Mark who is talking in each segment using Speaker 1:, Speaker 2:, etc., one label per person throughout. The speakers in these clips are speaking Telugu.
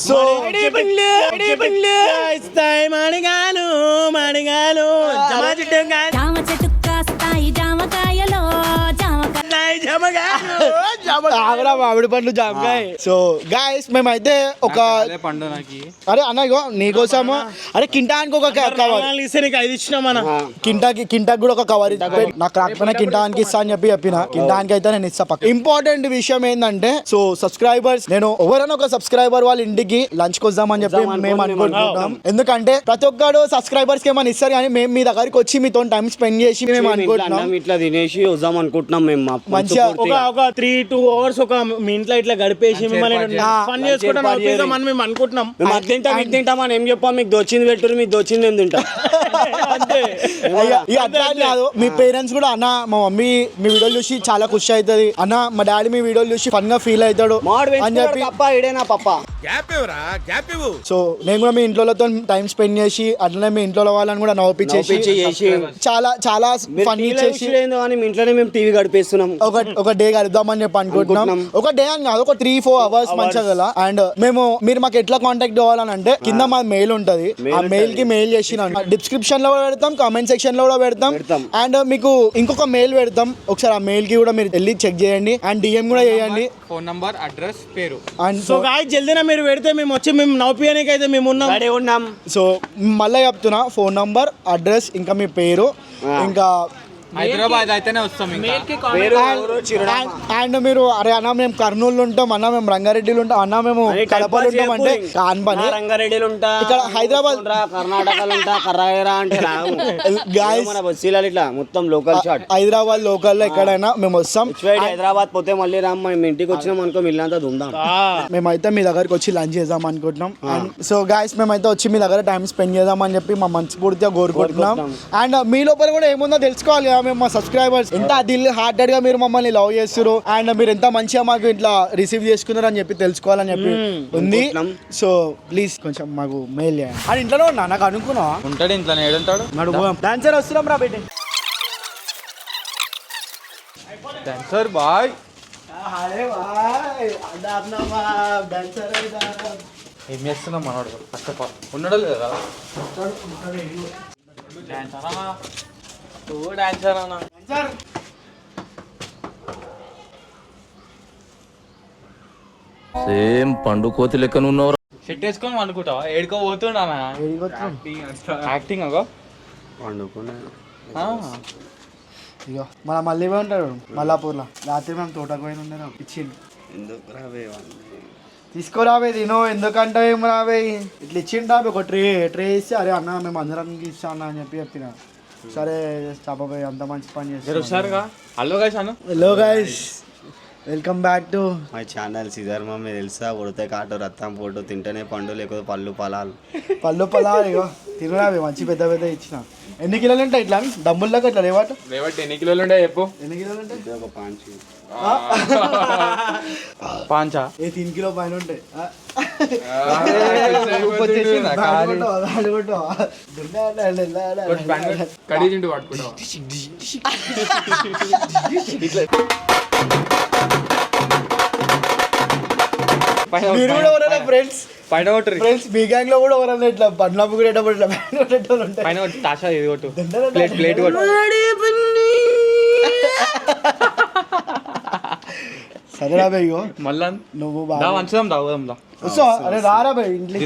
Speaker 1: సో మణిగాలు
Speaker 2: జామ చెట్టు కాస్తాయి జామకాయలో
Speaker 1: మామిడి పండ్లు జామకాయ. సో గాయస్ మేమైతే ఒక అరే అన్న ఇగో నీకోసము అరే కింటానికి ఒక కవర్ కింటాకి కూడా ఒక కవర్ నాకు రాకపోయినా కింటానికి ఇస్తా అని చెప్పిన కింటానికి అయితే నేను ఇస్తా పక్క. ఇంపార్టెంట్ విషయం ఏంటంటే సో సబ్స్క్రైబర్స్ నేను ఎవరైనా ఒక సబ్స్క్రైబర్ వాళ్ళ ఇంటికి లంచ్ కి వద్దామని చెప్పి మేము అనుకుంటున్నాం. ఎందుకంటే ప్రతి ఒక్కడు సబ్స్క్రైబర్స్ కి ఏమైనా ఇస్తారు కానీ మేము మీ దగ్గరికి వచ్చి మీతో టైం స్పెండ్ చేసి మేము అనుకుంటున్నాం
Speaker 3: ఇట్లా తినేసి వద్దాం అనుకుంటున్నాం మేము
Speaker 1: మంచిగా
Speaker 4: ఒక 3-2 hours ఒక మీ ఇంట్లో ఇట్లా గడిపేసి మిమ్మల్ని పని చేసుకుంటాం మేము అనుకుంటున్నాం.
Speaker 3: మేము అది తింటాం ఇది తింటాం అని ఏం చెప్పాం, మీకు దొచ్చింది పెట్టురు మీకు దొచ్చింది మేము తింటాం
Speaker 1: అంతే. అట్లా కాదు మీ పేరెంట్స్ కూడా అన్న మా మమ్మీ మీ వీడియోలు చూసి చాలా ఖుషి అవుతుంది అన్న మా డాడీ మీ వీడియోలు చూసి ఫన్ గా ఫీల్ అవుతాడు అని చెప్పి సో నేను కూడా మీ ఇంట్లోతో టైం స్పెండ్ చేసి అట్లనే మీ ఇంట్లో వాళ్ళని కూడా నవ్వించేసి చాలా చాలా ఫన్ చేసి
Speaker 3: మీ ఇంట్లోనే మేము టీవీ గడిపేస్తున్నాం.
Speaker 1: ఒక డే కలుద్దామని చెప్పి అనుకుంటున్నాం. ఒక డే అని కాదు ఒక 3-4 hours మంచిగా గల. అండ్ మీరు మాకు ఎట్లా కాంటాక్ట్ అవ్వాలని అంటే కింద మా మెయిల్ ఉంటది, ఆ మెయిల్ కి మెయిల్ చేసి డిస్క్రిప్షన్ లో కూడా పెడతాం, కామెంట్ సెక్షన్ లో కూడా పెడతాం. అండ్ మీకు ఇంకొక మెయిల్ పెడతాం, ఒకసారి ఆ మెయిల్ కి కూడా మీరు వెళ్ళి చెక్ చేయండి అండ్ డిఎం కూడా చేయండి.
Speaker 4: ఫోన్ నంబర్ అడ్రస్ పేరు
Speaker 1: అండ్
Speaker 4: సో గాయ్స్ జల్దీనా మీరు పెడితే మేము వచ్చి మేము నవ్వుపియడానికి అయితే మేము ఉన్నాం.
Speaker 1: సో మళ్ళీ చెప్తున్నా ఫోన్ నంబర్ అడ్రస్ ఇంకా మీ పేరు ఇంకా
Speaker 4: హైదరాబాద్ అయితేనే వస్తాం.
Speaker 1: అండ్ మీరు అరే అన్న మేము కర్నూలు ఉంటాం అన్న మేము రంగారెడ్డిలో ఉంటాం అన్న మేము కడపలో ఉంటాం అంటే కాన్పని
Speaker 3: రంగారెడ్డిలో ఉంటా
Speaker 1: ఇక్కడ హైదరాబాద్
Speaker 3: కర్ణాటకలో ఉంటా కర్రాయరా అంటే ఇట్లా మొత్తం లోకల్ షాట్
Speaker 1: హైదరాబాద్ లోకల్ లో ఎక్కడైనా మేము వస్తాం.
Speaker 3: హైదరాబాద్ పోతే మళ్ళీ రామ్ మేము ఇంటికి వచ్చినాం అనుకో ఇల్లంతా దుందాం.
Speaker 1: మేమైతే మీ దగ్గరకు వచ్చి లంచ్ చేద్దాం అనుకుంటున్నాం. సో గాయస్ మేమైతే వచ్చి మీ దగ్గర టైం స్పెండ్ చేద్దాం అని చెప్పి మా మనస్ఫూర్తిగా కోరుకుంటున్నాం. అండ్ మీ లోపల కూడా ఏముందో తెలుసుకోవాలి కదా, మేము మా సబ్స్క్రైబర్స్ ఎంత దిల్ హార్టెడ్ గా మీరు మమ్మల్ని లవ్ చేస్తారు అండ్ మీరు ఎంత మంచిగా మాకు ఇట్లా రిసీవ్ చేసుకున్నారు అని చెప్పి తెలుసుకోవాలని చెప్పి ఉంది. సో ప్లీజ్ కొంచెం మాకు మెయిల్ చేయండి. అని ఇంట్లోనే ఉన్నా నాకు అనుకున్నా
Speaker 4: ఉంటాడు ఇంట్లో ఏడుంటాడు
Speaker 1: డాన్సర్ వస్తున్నాం రా బయట
Speaker 4: డాన్సర్ బాయ్ ఏం చేస్తున్నాం మనోడు ఫస్ట్ ఉన్నాడు లేదా డాన్సర్ అన్న
Speaker 5: సేమ్ పండు కోతి లెక్కన ఉన్నవరా.
Speaker 4: షెట్ వేసుకొని అనుకుంటావా ఏడుకో పోతుండా యాక్టింగ్ అగో
Speaker 1: ఇగో మన మళ్ళీ ఉంటాడు మల్లాపూర్లో రాత్రి మేము తోటకు పోయిన ఉండే ఇచ్చిండు తీసుకోరావే తినో ఎందుకంటే ఏం రావే ఇట్లా ఇచ్చిండు రాబే ఒక ట్రే ఇస్తే అరే అన్న మేము అందరం ఇస్తా అన్న అని చెప్పిన సరే చాపపోయి అంత మంచి పని చేస్తారు. Hello guys welcome back to
Speaker 3: my channel scissor mummy తెలుసా ఉడితే కాటు రత్తం పోటు తింటేనే పండు లేకపోతే పళ్ళు పొలాలు
Speaker 1: ఇగో తినరావే మంచి పెద్ద పెద్ద ఇచ్చిన. ఎన్ని కిలోలు ఉంటాయి ఇట్లా డబ్బుల్లాగా ఇట్లా రేవాటు
Speaker 4: ఎన్ని కిలోలు ఉంటాయి చెప్పు.
Speaker 1: ఎన్ని కిలోలు ఉంటాయి?
Speaker 3: ఒక పాంచి
Speaker 4: పాంచా
Speaker 1: 3 కిలో పైన ఉంటాయి. ఫ్రెండ్స్ మీ గ్యాంగ్ లో కూడా ఎవరైనా ఇట్లా బండ్లమ్మ కూడా
Speaker 4: ప్లేట్
Speaker 1: సరే రాబోయో మళ్ళా నువ్వు అరే రారా బాయ్ ఇంట్లో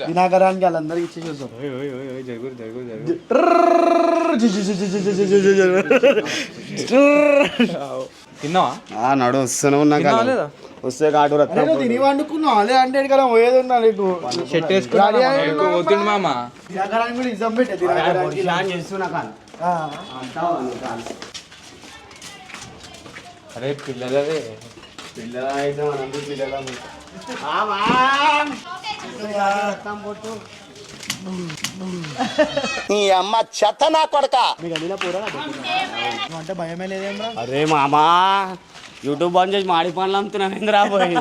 Speaker 1: దినాకరానికి వాళ్ళందరికి ఇచ్చేసి వస్తాం.
Speaker 3: తిన్నావా నడు వస్తూనే ఉన్నా వస్తే కాటు రత్నం
Speaker 1: తిని వండుకున్నావు అదే అంటే కదా పోయేది ఉన్నా నీకు
Speaker 4: షెట్ వేసుకుని మామ
Speaker 1: దినాకరానికి కూడా ఇజం పెట్టే
Speaker 4: అరే పిల్లలే
Speaker 5: నీ అమ్మ చెత్త నా కొడక.
Speaker 1: మీకు అడిగిన పూరా అంటే భయమే లేదేమ్రా.
Speaker 3: అరే మామా యూట్యూబ్ బంద్ చేసి మాడి పనులు అమ్ముతున్నావు ఏంది రాబోయే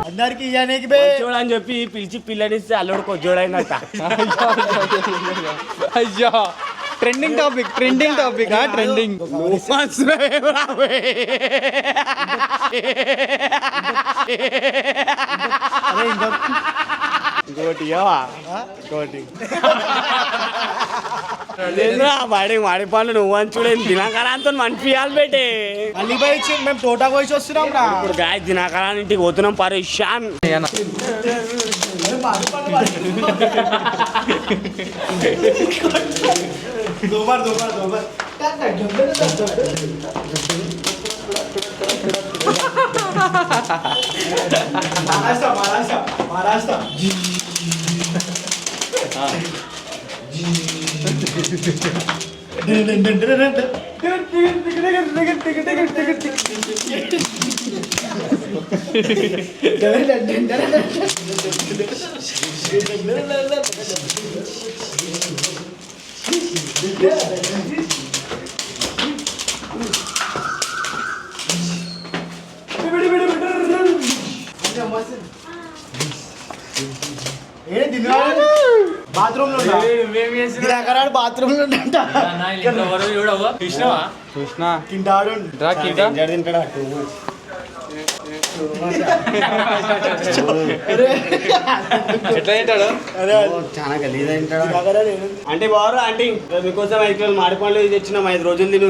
Speaker 1: అంటే అందరికి ఇయ్యనికి బే
Speaker 4: చూడని చెప్పి పిలిచి పిల్లనిస్తే అల్లుడు కొజ్జోడైనట్ట.
Speaker 6: అయ్యా ట్రెండింగ్ టాపిక్ ట్రెండింగ్
Speaker 4: వాడి పనులు నువ్వు అని చూడేది దినాకరాంతో మనిపియాలి బేటే.
Speaker 1: అలీబాయ్ ఇచ్చి మేము తోటకు పోయి వస్తున్నాం రా.
Speaker 4: ఇప్పుడు గాయ దినాకరాన్ ఇంటికి పోతున్నాం పరేషాన్.
Speaker 1: మహారాష్ట్ర బాత్రూమ్ లో బాత్రూమ్ లో
Speaker 6: చూసినా
Speaker 1: తింటాడు
Speaker 3: తింటాడా
Speaker 6: ఎట్లా తింటాడు
Speaker 3: చాలా గలీజ్ తింటాడా. అంటే బారు ఆంటీ మీకోసం 5 కిలోలు మాడి పండ్లు ఇది తెచ్చినాం 5 రోజులు తిను.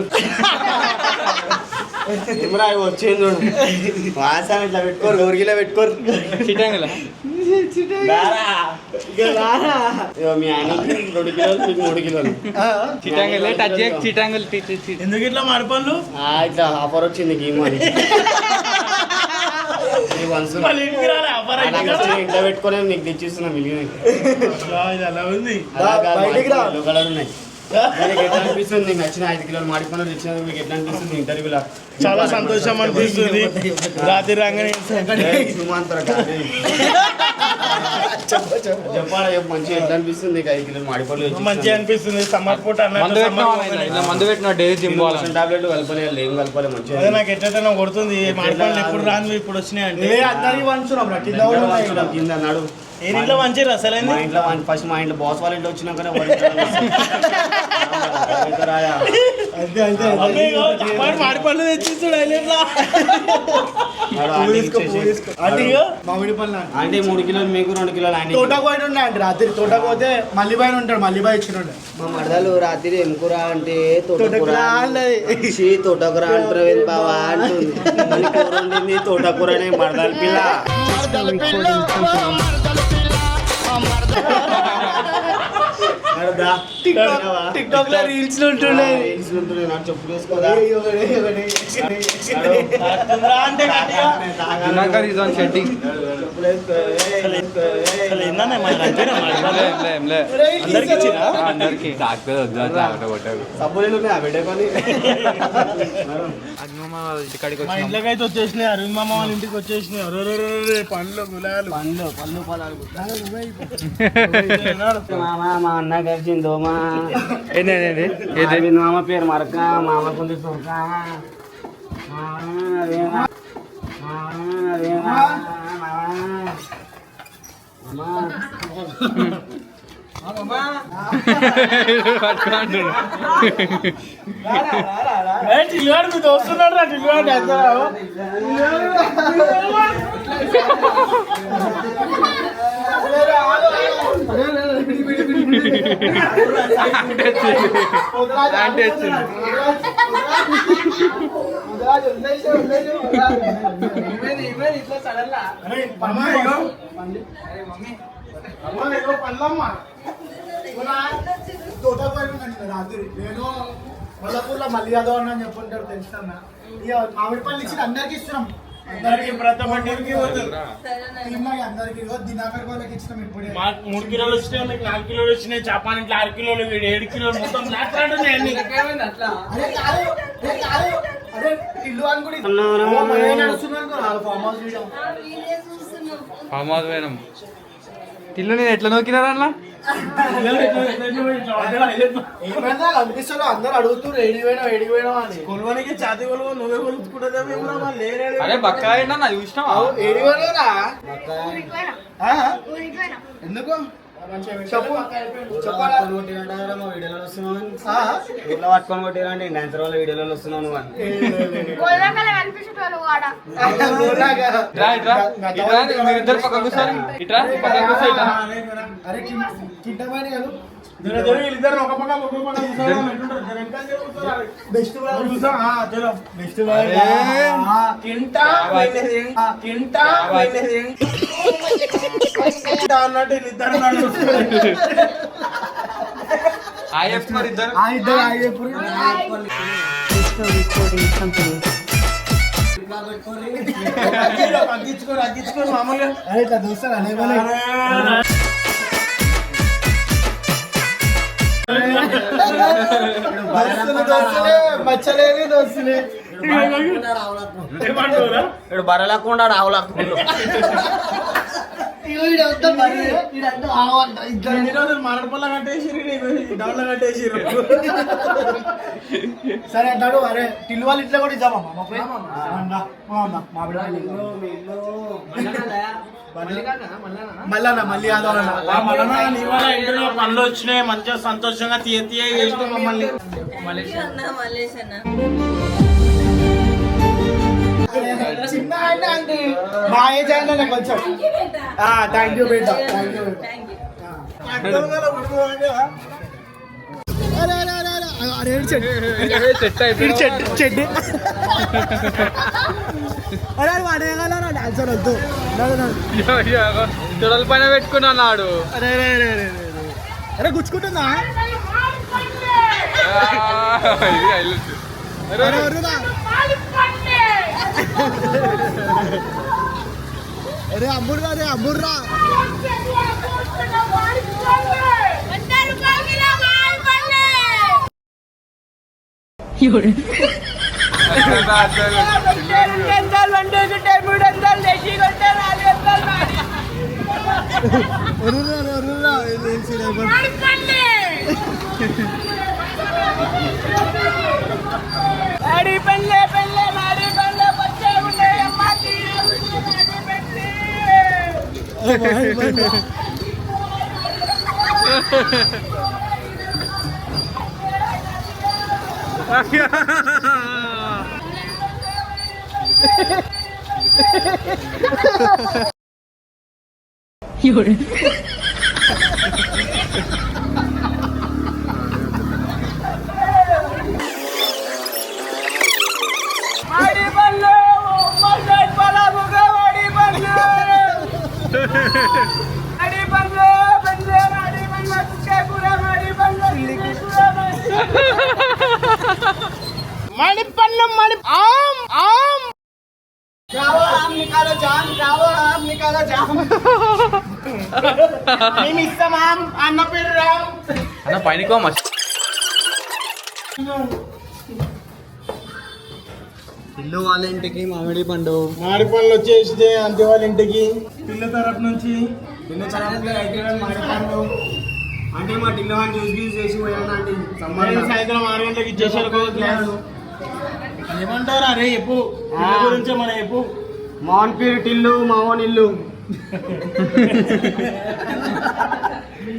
Speaker 3: ఏమరా వచ్చింది చూడు వాసన ఇట్లా పెట్టుకోరు 1 కిలో పెట్టుకోరు.
Speaker 6: చిట్టంగుల
Speaker 3: మీ ఆయనకి 2 కిలోలు మీకు 3 కిలోలు.
Speaker 6: చిట్టంగులే టచ్ చిట్టంగులు
Speaker 1: ఎందుకు ఇట్లా మాడిపండ్లు
Speaker 3: ఇట్లా ఆఫర్ వచ్చింది గేమ్ అని ఇంట్లో పెట్టుకొని నీకు తెచ్చిస్తున్నా మిలిగిన
Speaker 1: అలా ఉంది
Speaker 3: ఉన్నాయి. ఎట్లా అనిపిస్తుంది నీకు నచ్చిన 5 కిలోలు మాడిపోయిన తెచ్చిన మీకు ఎట్లా అనిపిస్తుంది ఇంటర్వ్యూలా?
Speaker 1: చాలా సంతోషం అనిపిస్తుంది. రాత్రి రాగానే
Speaker 3: చెప్పాలా చెప్పు మంచిగా ఎట్లా అనిపిస్తుంది నీకు 5 కిలోలు మాడిపోయి
Speaker 1: మంచిగా అనిపిస్తుంది. సమ్మర్ పూట
Speaker 6: మందు పెట్టిన డైలీ జిమ్
Speaker 3: టాబ్లెట్ కలపలేదు ఏం కలపలేదు మంచిగా.
Speaker 1: అదే నాకు ఎట్లయితే కొడుతుంది. మాడిపండ్లు ఎప్పుడు రాను ఇప్పుడు వచ్చినాయి
Speaker 3: కింద నాడు
Speaker 1: ఏ ఇంట్లో మంచిగా అసలు
Speaker 3: మా ఇంట్లో ఫస్ట్ మా ఇంట్లో బాస్ వాళ్ళ ఇంట్లో వచ్చినాకనే
Speaker 1: మాడిపండ్లు తెచ్చిస్తాడు మామిడి పళ్ళు
Speaker 3: అంటే 3 కిలోలు మీకు 2 కిలోలు ఆయన
Speaker 1: తోటకు పోయి ఉండే అంటే రాత్రి తోటకు పోతే మళ్ళీ పైన ఉంటాడు. మళ్ళీ బాయ్ ఇచ్చినాడు.
Speaker 3: మా మరదలు రాత్రి ఏం కూర అంటే
Speaker 1: తోటకూర
Speaker 3: తోటకూర అని ప్రవీణ్ బావా అంటుంది. మళ్ళీ కూర ఉండింది తోటకూర అనే మరదలు పిల్ల.
Speaker 1: టిక్ టాక్ లో రీల్స్ ఉంటుండే.
Speaker 3: నాకు చెప్పు వేసుకోదా
Speaker 6: షెడ్డింగ్ అందరికి
Speaker 3: సబ్బులు పెట్టకొని
Speaker 1: మా ఇంట్లోకి అయితే వచ్చేసినాయి. అరవింద్ మామ వాళ్ళ ఇంటికి వచ్చేసినాయి. పండ్లు గులాలు
Speaker 3: పళ్ళు పొలాలు మా అన్న కలిసింది దోమా మామ పేరు మరక మామ కొంచెం సొరక
Speaker 1: టిల్లువాడు మీ దోస్తున్నాడు రా. టిల్లువాడు రాత్రి నేను మల్లపూర్లో మళ్ళీ యాదవ్ అని చెప్పుంటారు తెలుస్తున్నా. ఇక మామిడి పళ్ళు ఇచ్చి అందరికి ఇస్తున్నాం. అందరికి అందరికి దినాకర్ వాళ్ళకి ఇచ్చినాం. ఇప్పుడే 3 కిలోలు వచ్చినాయి. మీకు 4 కిలోలు వచ్చినాయి. చపాన్ ఇంట్లో 6 కిలోలు 7 కిలోలు మొత్తం అదే ఇల్లు అని కూడా
Speaker 6: ఫామ్ హౌస్ పోయినాం. టిల్లు నేను ఎట్లా నోకినారా అన్న
Speaker 1: ఏమైనా కనిపిస్తారు అందరు అడుగుతున్నారు ఏడిపోయినా అని
Speaker 4: కొలువనికి ఛాతీ కొలువ నువ్వే కొలుచుకుంటుందే
Speaker 6: అరే బక్కాయి నా చూసినావా
Speaker 1: ఏడిపోయినా ఎందుకు చెప్పు
Speaker 3: ఊర్లో పట్టుకొని కొట్టిరండి డాన్సర్ వాళ్ళ వీడియోలో వస్తున్నావు నువ్వు అని.
Speaker 6: ఇట్రా ఇట్రా ఇట్రా మీరిద్దరు పక్కకు కూర్చోండి ఇట్రా పక్కకు కూర్చో ఇట్రా
Speaker 1: అరే కింటమని కాదు
Speaker 4: వీళ్ళిద్దరు ఒక పక్క
Speaker 1: బెస్ట్ బెస్ట్
Speaker 4: అన్నట్టు వీళ్ళిద్దరు
Speaker 6: ఐఎఫ్ మరి ఇద్దరు
Speaker 4: తగ్గించుకోరు మామూలుగా
Speaker 1: అరే ఇట్లా చూస్తారా మచ్చలేని దోస్తులే
Speaker 3: ఇప్పుడు బర్రెలకుండా ఆవులకుండా
Speaker 4: మారడపల్ల కట్టేసి డౌన్లో కట్టేసి
Speaker 1: సరే అంటాడు అరే టిల్లు వాళ్ళు ఇట్లా కూడా ఇద్దామమ్మా మళ్ళీ
Speaker 4: పనులు వచ్చినాయి మంచిగా సంతోషంగా తీయ చేసిన మమ్మల్ని
Speaker 1: చిన్న అంటే మా ఏజ్ అయినా కొంచెం థ్యాంక్ యూ బేటా చెడ్డి అరే వాడేయగలరా డాన్సర్ వద్దు
Speaker 6: తొడల పైన పెట్టుకున్నా నాడు
Speaker 1: అరే అరే గుచ్చుకుంటుందా అరే అమ్ముర్రా
Speaker 4: మేము ఇస్తామా అన్న పేరు రామ్
Speaker 6: అన్న పైనకో
Speaker 3: ఇల్లు వాళ్ళ ఇంటికి మామిడి పండు
Speaker 4: మామిడి పనులు వచ్చేసి అంతే వాళ్ళ ఇంటికి పిల్ల తరపు నుంచి
Speaker 3: మామిడి పండు అంటే మా టిల్లు అని జ్యూస్ చేసి పోయానండి
Speaker 4: సాయంత్రం 6 గంటలకు ఇచ్చేసారు గ్లాసు ఏమంటారు అరే చెప్పు పిల్ల గురించే మన చెప్పు
Speaker 3: మోహన్ పేరు టిల్లు మావోన్ ఇల్లు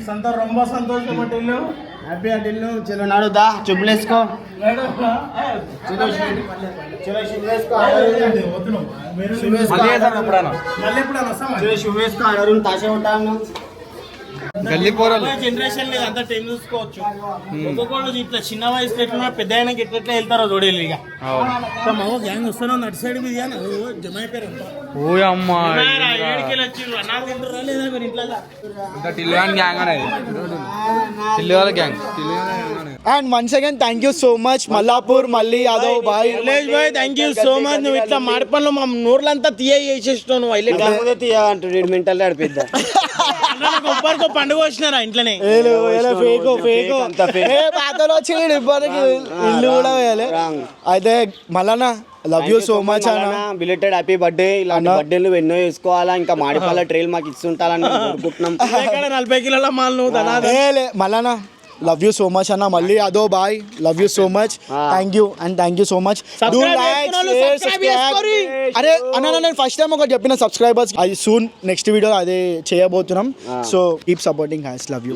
Speaker 4: సంత రొంబ సంతోషపట్టిల్లు
Speaker 3: హ్యాపీ అటిల్లు చలో నాడు దా చుబ్బులేసుకో
Speaker 4: మళ్ళీ ఎప్పుడు వస్తామా
Speaker 3: శుభేసుకో అడరు తాసే ఉంటాను
Speaker 6: గల్లీ పోరాలు
Speaker 4: జనరేషన్ లేదు అంతా టైం చూసుకోవచ్చు ఒక్కొక్కళ్ళు ఇట్లా చిన్న వయసులో ఎట్లా పెద్ద అయినాక ఎట్లా వెళ్తారో చూడేళ్ళు ఇక మా గ్యాంగ్ వస్తాను నటు సైడ్ మీద జమ అయిపోయారు
Speaker 6: ఓ అమ్మా
Speaker 4: ఏడికెళ్ళి వచ్చిర్రు నాకు తింటారా లేదా మీరు ఇంట్లో
Speaker 6: టిల్లు అని గ్యాంగ్ అనేది టిల్లు వాళ్ళ gang
Speaker 1: and once again thank you so much Mallapur మళ్ళీ Yadav bye
Speaker 4: bye thank you so much నువ్వు ఇట్లా మాడి పనులు మా నూర్లంతా తీయ చేసేస్తావు నువ్వు హైలైట్
Speaker 3: అంటాడు మెంటల్ ఆడిపోద్దా
Speaker 4: ఒబ్బరికి పండుగ వచ్చినారా ఇంట్లోనే
Speaker 1: పాతలో వచ్చి ఇప్పటికి ఇల్లు కూడా వేయాలి అయితే మళ్ళా లవ్ యూ సో మచ్ అన్న.
Speaker 3: Belated happy birthday. ఇలాంటి బర్త్డేలు ఎన్నో చేసుకోవాలా, ఇంకా మాడిపాల ట్రైల్ మాకు ఇస్తుంటారని కోరుకుంటున్నాం.
Speaker 4: 40 కిలోల మాల్ నువ్వు ధనాధన.
Speaker 1: మళ్ళా లవ్ యూ సో మచ్ అన్న. మళ్ళీ అదో bye, love you so much, thank you and thank you so much. అరే అన్న నేను ఫస్ట్ టైం ఒకటి చెప్పిన సబ్స్క్రైబర్స్, అది సూన్ నెక్స్ట్ వీడియో అదే చేయబోతున్నాం. So keep supporting, love you.